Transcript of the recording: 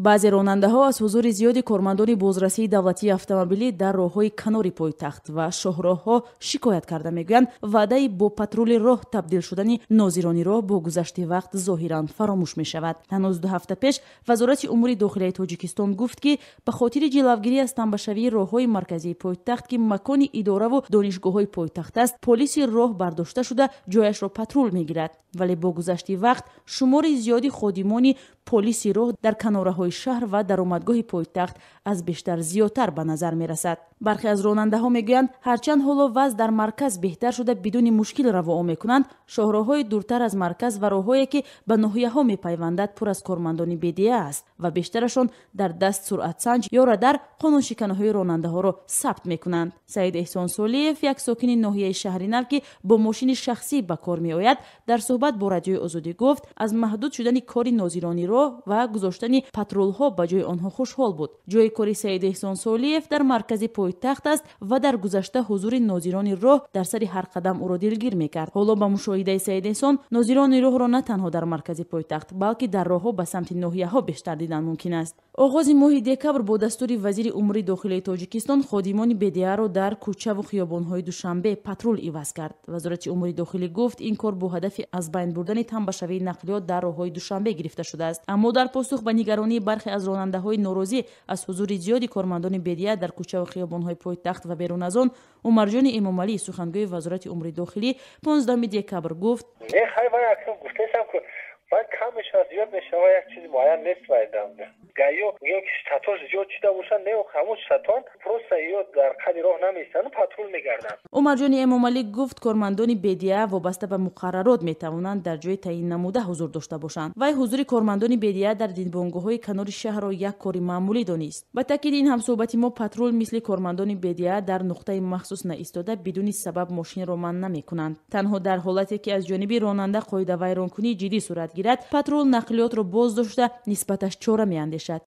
баъзе ронандаҳо аз ҳузури зиёди кормандони бозрасии давлатии автомобилӣ дар роҳҳои канори пойтахт ва шоҳроҳҳо шикоят карда мегӯянд, ваъдаи бо патрули роҳ табдил шудани нозирони роҳ бо гузашти вақт зоҳиран фаромӯш мешавад. ҳанӯз 2 ҳафта пеш вазорати умури дохилияи тоҷикистон гуфт, ки ба хотири ҷилавгирӣ аз танбашавии роҳҳои марказии пойтахт, ки макони идораву донишгоҳҳои пойтахт аст, полиси роҳ бардошта шуда ҷояшро патрул мегирад. вале бо гузашти вақт шумори зиёди ходимони полиси роҳ дар канораҳои шаҳр ва даромадгоҳи пойтахт аз бештар зиёдтар ба назар мерасад. бархе аз ронандаҳо мегӯянд, ҳарчанд ҳоло вазъ дар марказ беҳтар шуда бидуни мушкил равоо мекунанд, шоҳроҳҳои дуртар аз марказ ва роҳҳое ки ба ноҳияҳо мепайвандад пур аз кормандони БДА аст ва бештарашон дар даст суръатсанҷ ё радар қонуншиканоҳои ронандаҳоро сабт мекунанд. Саид Эҳсон Солиев, як сокини ноҳияи шаҳри Нав, ки бо мошини шахсӣ ба кор меояд, дар суҳбат бо радиои Озодӣ гуфт, аз маҳдуд шудани кори нозирони роҳ ва гузоштани патрулҳо ба ҷои онҳо хушҳол буд. ҷои кори Саид Эҳсон Солиев дар маркази пойтахт аст ва дар гузашта ҳузури нозирони роҳ дар сари ҳар қадам ӯро дилгир мекард. ҳоло ба мушоҳидаи Саид Эҳсон, нозирони роҳро на танҳо дар маркази пойтахт, балки дар роҳҳо ба самти ноҳияҳо бештар дидан мумкин аст. оғози моҳи декабр бо дастури вазири умури дохилии Тоҷикистон ходимони БДА-ро дар кӯчаву хиёбонҳои Душанбе патрул иваз кард. вазорати умури дохилӣ гуфт, ин кор бо ҳадафи аз байн бурдани танбашавии нақлиёт дар роҳҳои Душанбе гирифта шудааст. аммо дар посух ба нигаронии бархе аз ронандаҳои норозӣ аз ҳузури зиёди кормандони БДА дар кӯчаву хиёбонҳои пойтахт ва берун аз он, Умарҷони Эмомалӣ, сухангӯи вазорати умури дохилӣ, 15 декабр гуфт: باید کم بشه زیاد بشه و یک چیز معین نیست باید گایو میگم که شتاتون زیاد چیده باشن نه همون شتان پروسه یا در قد راه نمیستن پاترول میگردن. умарҷони Эмомалӣ гуфт, кормандони БДА вобаста ба муқаррарот метавонанд дар ҷои таъин намуда ҳузур дошта бошанд. вай ҳузури кормандони БДА дар дидбонгоҳҳои канори шаҳрро як кори маъмулӣ донист. ба таъкиди ин ҳамсӯҳбати мо, патрул мисли кормандони БДА дар нуқтаи махсус на истода бидуни сабаб мошинро ман намекунанд. танҳо дар ҳолате ки аз ҷониби ронанда қоидавайронкунии ҷиддӣ сурат гирад, патрул нақлиётро боздошта нисбаташ чора меандешад.